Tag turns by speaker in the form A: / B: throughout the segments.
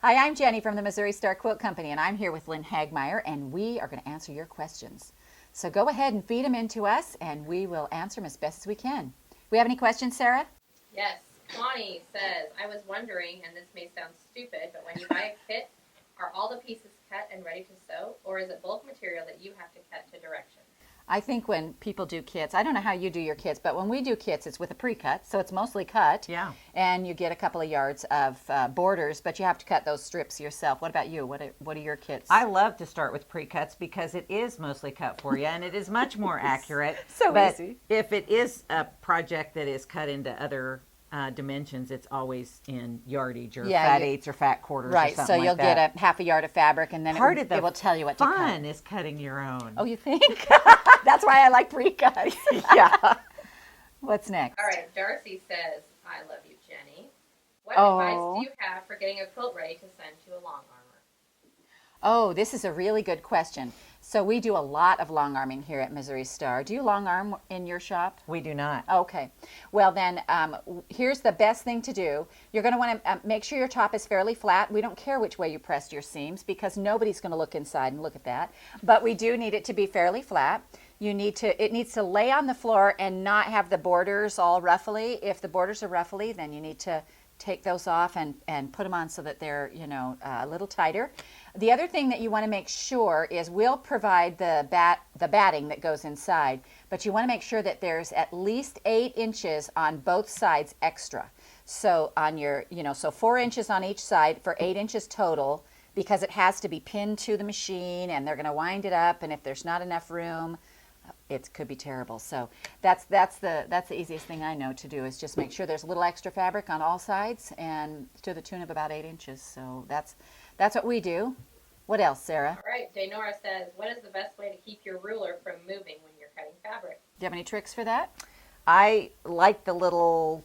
A: Hi, I'm Jenny from the Missouri Star Quilt Company, and I'm here with Lynne Hagmeier, and we are going to answer your questions. So go ahead and feed them into us, and we will answer them as best as we can. We have any questions, Sarah?
B: Yes. Connie says, I was wondering, and this may sound stupid, but when you buy a kit, are all the pieces cut and ready to sew, or is it bulk material that you have to cut to directions?
A: I think when people do kits, I don't know how you do your kits, but when we do kits, it's with a pre-cut, so it's mostly cut.
C: Yeah.
A: And you get a couple of yards of borders, but you have to cut those strips yourself. What about you? What are your kits?
C: I love to start with pre-cuts because it is mostly cut for you and it is much more accurate.
A: So
C: but
A: easy.
C: If it is a project that is cut into other dimensions, it's always in yardage or fat eighths or fat quarters or
A: Right,
C: something
A: so you'll
C: like that.
A: get a half a yard of fabric, and then it will tell you what to cut.
C: Fun is cutting your own.
A: Oh, you think? That's why I like pre-cuts.
C: Yeah.
A: What's next?
B: All right. Darcy says, I love you, Jenny. What advice do you have for getting a quilt ready to send to a Longarmer?
A: Oh, this is a really good question. So we do a lot of long arming here at Missouri Star. Do you long arm in your shop?
C: We do not.
A: Okay. Well then, here's the best thing to do. You're going to want to make sure your top is fairly flat. We don't care which way you pressed your seams because nobody's going to look inside and look at that. But we do need it to be fairly flat. It needs to lay on the floor and not have the borders all ruffly. If the borders are ruffly, then you need to take those off and put them on so that they're, a little tighter. The other thing that you want to make sure is we'll provide the batting that goes inside, but you want to make sure that there's at least 8 inches on both sides extra. So on your, so 4 inches on each side for 8 inches total, because it has to be pinned to the machine and they're going to wind it up, and if there's not enough room, it could be terrible. So that's the easiest thing I know to do, is just make sure there's a little extra fabric on all sides, and to the tune of about 8 inches. So that's what we do. What else, Sarah?
B: All right. Daynora says, what is the best way to keep your ruler from moving when you're cutting fabric?
A: Do you have any tricks for that?
C: I like the little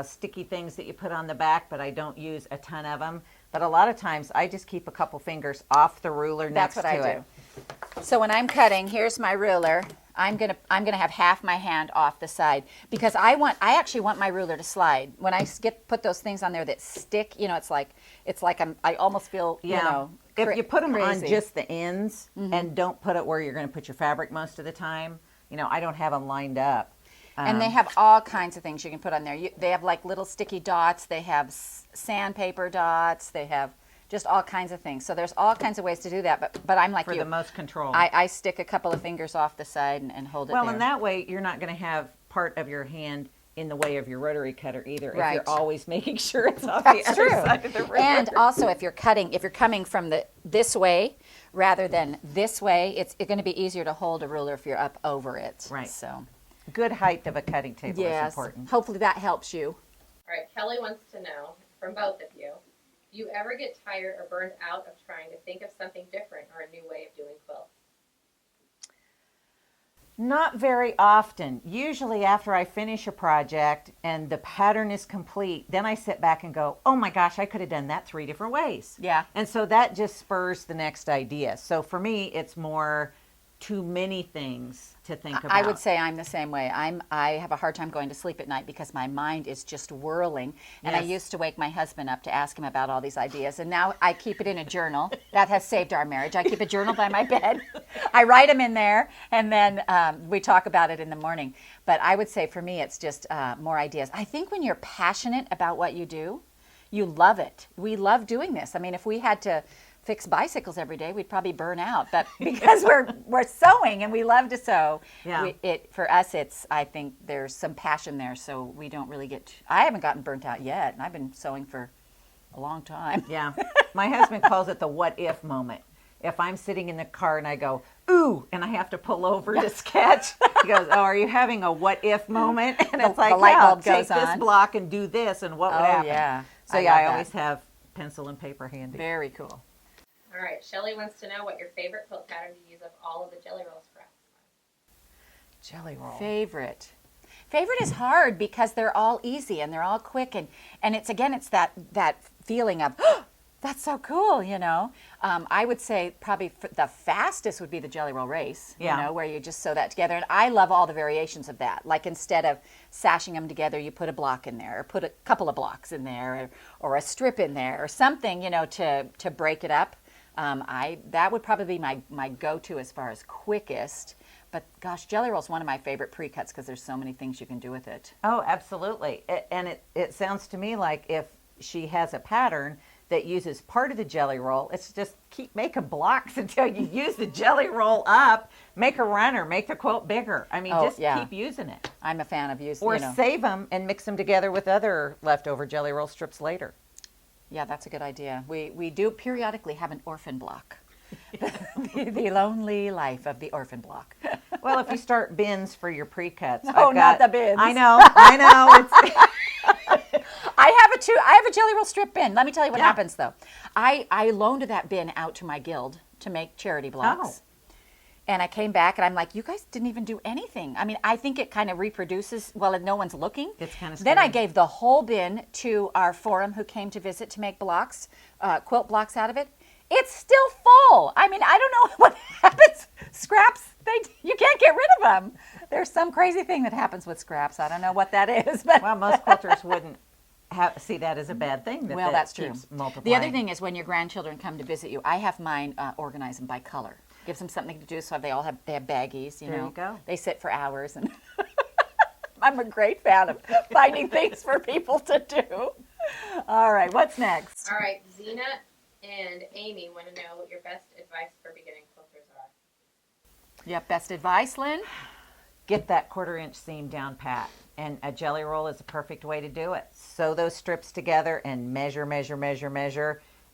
C: sticky things that you put on the back, but I don't use a ton of them. But a lot of times I just keep a couple fingers off the ruler next to it.
A: That's what I do. So when I'm cutting, here's my ruler. I'm gonna have half my hand off the side because I actually want my ruler to slide. When I put those things on there that stick, it's like I almost feel
C: if you put them
A: crazy
C: on just the ends and don't put it where you're going to put your fabric most of the time, I don't have them lined up.
A: And they have all kinds of things you can put on there. They have like little sticky dots. They have sandpaper dots. They have just all kinds of things. So there's all kinds of ways to do that. But I'm like you.
C: For the most control.
A: I stick a couple of fingers off the side and hold it there.
C: Well, and that way you're not going to have part of your hand in the way of your rotary cutter either.
A: Right.
C: If you're always making sure it's off the other side of the ruler.
A: And also if you're coming from this way rather than this way, it's going to be easier to hold a ruler if you're up over it.
C: Right.
A: So
C: good height of a cutting table is
A: yes,
C: important.
A: hopefully that helps you.
B: All right. Kelly wants to know from both of you, do you ever get tired or burned out of trying to think of something different or a new way of doing quilts?
C: Not very often. Usually after I finish a project and the pattern is complete, then I sit back and go, oh my gosh, I could have done that 3 different ways.
A: Yeah.
C: And so that just spurs the next idea. So for me, it's more too many things to think about.
A: I would say I'm the same way. I have a hard time going to sleep at night because my mind is just whirling. And I
C: Yes.
A: used to wake my husband up to ask him about all these ideas. And now I keep it in a journal. That has saved our marriage. I keep a journal by my bed. I write them in there, and then we talk about it in the morning. But I would say for me, it's just more ideas. I think when you're passionate about what you do, you love it. We love doing this. I mean, if we had to fix bicycles every day, we'd probably burn out. But because we're sewing and we love to sew,
C: Yeah.
A: For us, I think there's some passion there, so we don't really I haven't gotten burnt out yet, and I've been sewing for a long time.
C: Yeah. My husband calls it the what if moment. If I'm sitting in the car and I go, ooh, and I have to pull over to sketch, he goes, oh, are you having a what if moment? And it's like,
A: the light
C: yeah,
A: bulb
C: take
A: goes
C: this
A: on.
C: block and do this, and what would
A: Oh,
C: happen?
A: yeah.
C: So
A: I
C: yeah,
A: love
C: I
A: that.
C: always have pencil and paper handy.
A: Very cool.
B: All right. Shelley wants to know what your favorite quilt pattern to use of all of the Jelly Roll scraps are.
C: Jelly roll.
A: Favorite is hard because they're all easy and they're all quick, and it's that feeling of That's so cool, you know. I would say probably the fastest would be the jelly roll race,
C: Yeah.
A: you know, where you just sew that together. And I love all the variations of that. Like instead of sashing them together, you put a block in there, or put a couple of blocks in there, or a strip in there, or something, you know, to break it up. That would probably be my go-to as far as quickest. But gosh, jelly roll is one of my favorite pre-cuts because there's so many things you can do with it.
C: Oh, absolutely. And it sounds to me like if she has a pattern that uses part of the jelly roll, it's just keep making blocks until you use the jelly roll up, make a runner, make the quilt bigger. I mean, just keep using it.
A: I'm a fan of using,
C: Or
A: you know.
C: save them and mix them together with other leftover jelly roll strips later.
A: Yeah, that's a good idea. We do periodically have an orphan block. The lonely life of the orphan block.
C: Well, if you start bins for your pre-cuts.
A: No, not the bins.
C: I know. It's,
A: I have a jelly roll strip bin. Let me tell you what
C: Yeah.
A: happens though. I loaned that bin out to my guild to make charity blocks. And I came back and I'm like, you guys didn't even do anything. I mean, I think it kind of reproduces while no one's looking.
C: It's kind of
A: Then I
C: scary.
A: gave the whole bin to our forum who came to visit to make blocks, quilt blocks out of it. It's still full. I mean, I don't know what happens. Scraps, you can't get rid of them. There's some crazy thing that happens with scraps. I don't know what that is. But
C: well, most quilters wouldn't see that as a bad thing.
A: well, that's true.
C: Keeps multiplying.
A: The other thing is when your grandchildren come to visit you, I have mine organize them by color. Gives them something to do, so they have baggies. You
C: There
A: know,
C: you go.
A: They sit for hours, and I'm a great fan of finding things for people to do. All right, what's next?
B: All right, Zena and Amy want to know what your best advice for beginning quilters are.
A: Yep, best advice, Lynn?
C: Get that 1/4 inch seam down pat. And a jelly roll is a perfect way to do it. Sew those strips together and measure,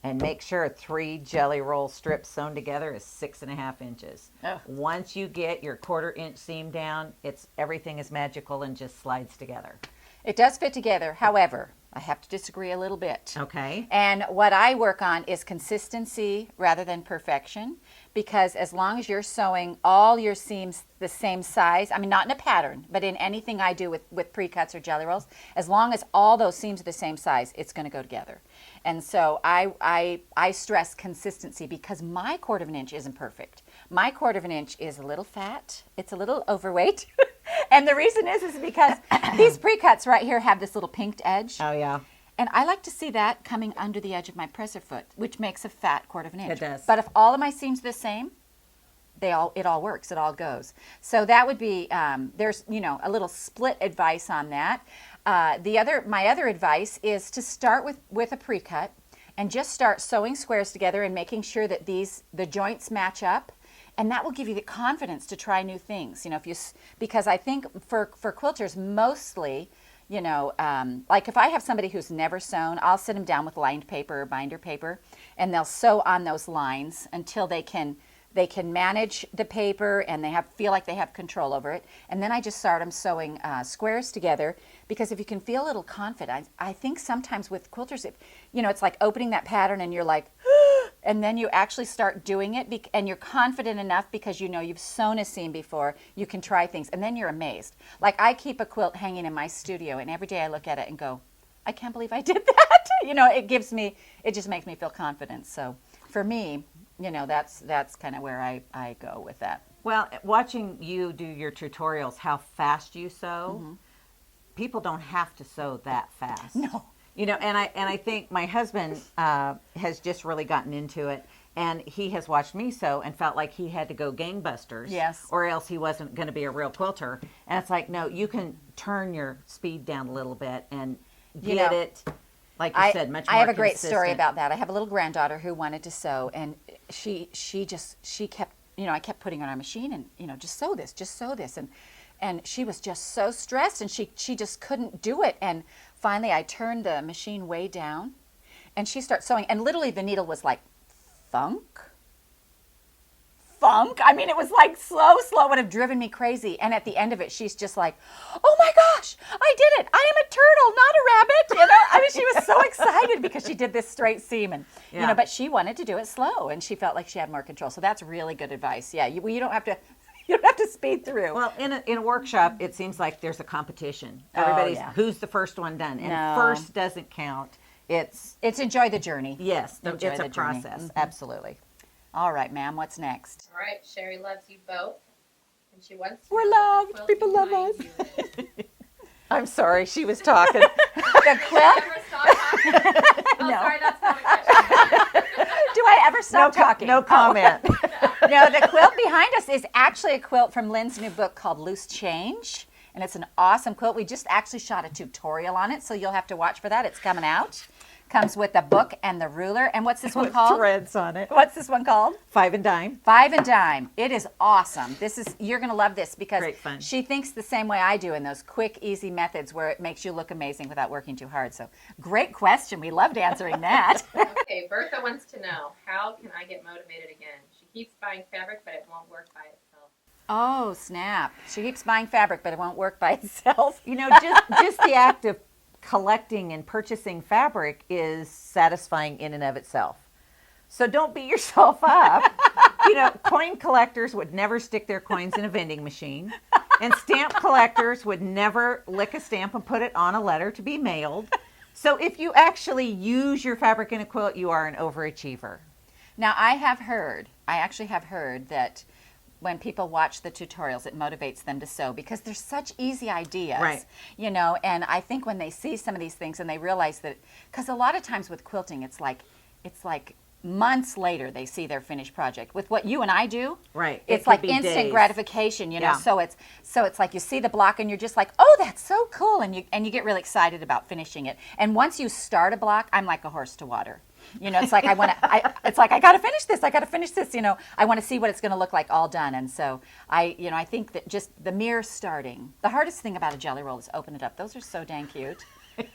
C: and make sure 3 jelly roll strips sewn together is 6.5 inches.
A: Oh.
C: Once you get your 1/4 inch seam down, everything is magical and just slides together.
A: It does fit together. However, I have to disagree a little bit.
C: Okay.
A: And what I work on is consistency rather than perfection, because as long as you're sewing all your seams the same size, I mean, not in a pattern, but in anything I do with pre-cuts or jelly rolls, as long as all those seams are the same size, it's going to go together. And so I stress consistency because my 1/4 inch isn't perfect. My 1/4 inch is a little fat. It's a little overweight. And the reason is because these pre-cuts right here have this little pinked edge.
C: Oh, yeah.
A: And I like to see that coming under the edge of my presser foot, which makes a fat 1/4 inch.
C: It does.
A: But if all of my seams are the same, it all works. It all goes. So that would be there's a little split advice on that. My other advice is to start with a pre-cut and just start sewing squares together and making sure that the joints match up. And that will give you the confidence to try new things. Because I think for quilters mostly, like if I have somebody who's never sewn, I'll sit them down with lined paper or binder paper, and they'll sew on those lines until they can manage the paper and feel like they have control over it. And then I just start them sewing squares together, because if you can feel a little confident, I think sometimes with quilters, it's like opening that pattern and you're like, and then you actually start doing it and you're confident enough because you've sewn a seam before, you can try things, and then you're amazed. Like I keep a quilt hanging in my studio, and every day I look at it and go, I can't believe I did that. It just makes me feel confident. So for me, that's kind of where I go with that.
C: Well, watching you do your tutorials, how fast you sew, people don't have to sew that fast.
A: No.
C: And I think my husband has just really gotten into it, and he has watched me sew and felt like he had to go gangbusters.
A: Yes.
C: Or else he wasn't going to be a real quilter. And it's like, no, you can turn your speed down a little bit and get it, like you said, much more
A: I have a great story
C: consistent.
A: about that. I have a little granddaughter who wanted to sew, and she kept, I kept putting her on a machine and, just sew this. And she was just so stressed, and she just couldn't do it. And finally, I turned the machine way down, and she started sewing. And literally, the needle was like, thunk. I mean, it was like slow, would have driven me crazy. And at the end of it, she's just like, oh my gosh, I did it. I am a turtle, not a rabbit. I mean, she was so excited because she did this straight seam. And, but she wanted to do it slow, and she felt like she had more control. So that's really good advice. Yeah, you don't have to... You don't have to speed through.
C: Well, in a workshop, it seems like there's a competition.
A: Oh,
C: Everybody's
A: yeah.
C: who's the first one done, and
A: No.
C: first doesn't count. it's
A: enjoy the journey.
C: yes,
A: Enjoy
C: it's a
A: the journey.
C: process. Absolutely.
A: All right, ma'am, what's next?
B: All right, Sherry loves you both, and she wants to
C: We're
B: know what the
C: loved.
B: quilt
C: People love
B: behind
C: us.
B: you is.
C: I'm sorry, she was talking.
A: The quilt?
B: Ever stop talking? Oh,
A: No.
B: sorry, that's not a question.
A: Do I ever stop talking?
C: No comment.
A: No, the quilt behind us is actually a quilt from Lynn's new book called Loose Change. And it's an awesome quilt. We just actually shot a tutorial on it, so you'll have to watch for that. It's coming out. Comes with the book and the ruler. And what's this one
C: With
A: called?
C: threads on it.
A: What's this one called?
C: 5 and dime.
A: 5 and Dime. It is awesome. You're going to love this because
C: Great fun.
A: she thinks the same way I do in those quick, easy methods where it makes you look amazing without working too hard. So great question. We loved answering that.
B: Okay, Bertha wants to know, how can I get motivated again? She keeps buying fabric, but it won't work by itself.
A: Oh, snap. She keeps buying fabric, but it won't work by itself.
C: You know, just the act of collecting and purchasing fabric is satisfying in and of itself. So don't beat yourself up. You know, coin collectors would never stick their coins in a vending machine. And stamp collectors would never lick a stamp and put it on a letter to be mailed. So if you actually use your fabric in a quilt, you are an overachiever.
A: Now, I actually have heard that when people watch the tutorials, it motivates them to sew because they're such easy ideas,
C: Right.
A: you know, and I think when they see some of these things and they realize that, because a lot of times with quilting, it's like months later they see their finished project. With what you and I do,
C: Right. It
A: it's
C: could
A: like
C: be
A: instant
C: days.
A: gratification, you know.
C: Yeah.
A: So it's like you see the block and you're just like, oh, that's so cool, and you get really excited about finishing it. And once you start a block, I'm like a horse to water. You know, it's like it's like I got to finish this. I got to finish this. You know, I want to see what it's going to look like all done. And so I think that just the mere starting. The hardest thing about a jelly roll is open it up. Those are so dang cute.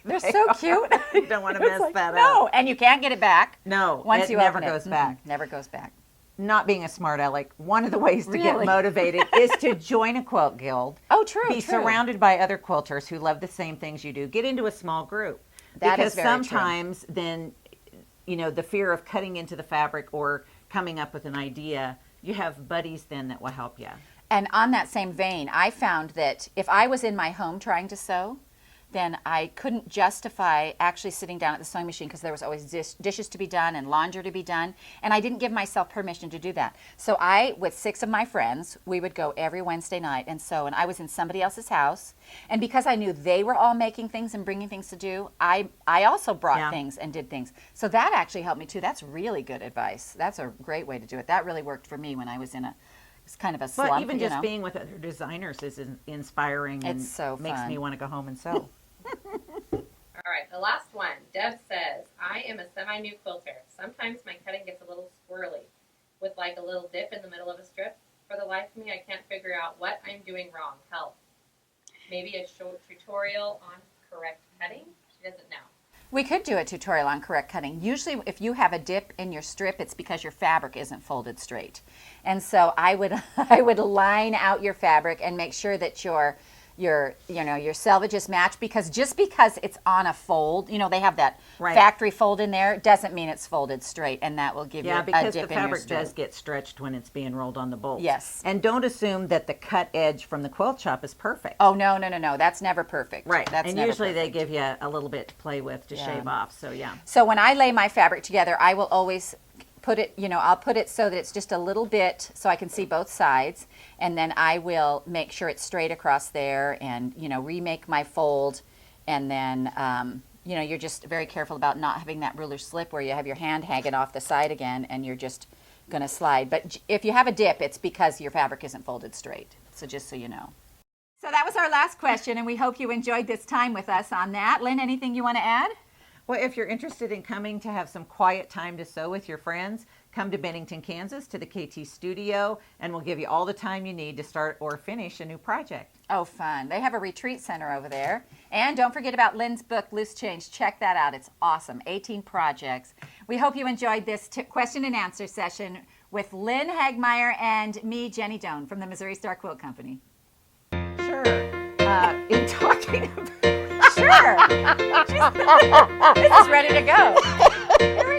A: They're so cute.
C: You don't want to mess that up.
A: No, and you can't get it back.
C: No,
A: Once
C: it
A: you
C: never
A: open it.
C: goes back.
A: Never goes back.
C: Not being a smart aleck, one of the ways to get
A: Really?
C: motivated is to join a quilt guild.
A: Oh, true.
C: Be surrounded by other quilters who love the same things you do. Get into a small group.
A: That
C: because
A: is very true.
C: sometimes then, you know, the fear of cutting into the fabric or coming up with an idea, you have buddies then that will help you.
A: And on that same vein, I found that if I was in my home trying to sew, then I couldn't justify actually sitting down at the sewing machine because there was always dishes to be done and laundry to be done, and I didn't give myself permission to do that. So with 6 of my friends, we would go every Wednesday night and sew, and I was in somebody else's house, and because I knew they were all making things and bringing things to do, I also brought
C: Yeah.
A: things and did things. So that actually helped me too. That's really good advice. That's a great way to do it. That really worked for me when I was in it's kind of a slump.
C: But even
A: you
C: just
A: know?
C: being with other designers is inspiring and
A: It's so
C: makes
A: fun.
C: me want to go home and sew.
B: All right, the last one. Deb says, I am a semi-new quilter. Sometimes my cutting gets a little squirrely with like a little dip in the middle of a strip. For the life of me, I can't figure out what I'm doing wrong. Help. Maybe a short tutorial on correct cutting? She doesn't know.
A: We could do a tutorial on correct cutting. Usually if you have a dip in your strip, it's because your fabric isn't folded straight. And so I would line out your fabric and make sure that your selvages match, because just because it's on a fold, you know, they have that
C: Right.
A: factory fold in there, doesn't mean it's folded straight, and that will give you
C: Yeah,
A: a
C: because
A: dip
C: the
A: in your
C: fabric
A: strip.
C: does get stretched when it's being rolled on the bolts.
A: Yes.
C: And don't assume that the cut edge from the quilt shop is perfect.
A: Oh, no. That's never perfect.
C: Right.
A: That's
C: and
A: never
C: usually
A: perfect.
C: they give you a little bit to play with to
A: Yeah.
C: shave off. So, yeah.
A: So when I lay my fabric together, I will always put it, I'll put it so that it's just a little bit so I can see both sides. And then I will make sure it's straight across there and, remake my fold. And then, you're just very careful about not having that ruler slip where you have your hand hanging off the side again and you're just going to slide. But if you have a dip, it's because your fabric isn't folded straight. So just so you know. So that was our last question, and we hope you enjoyed this time with us on that. Lynn, anything you want to add?
C: Well, if you're interested in coming to have some quiet time to sew with your friends, come to Bennington, Kansas to the KT studio, and we'll give you all the time you need to start or finish a new project.
A: Oh, fun. They have a retreat center over there. And don't forget about Lynn's book, Loose Change. Check that out. It's awesome. 18 projects. We hope you enjoyed this question and answer session with Lynne Hagmeier and me, Jenny Doan, from the Missouri Star Quilt Company.
C: Sure. In talking about...
A: Sure. This is ready to go. Here we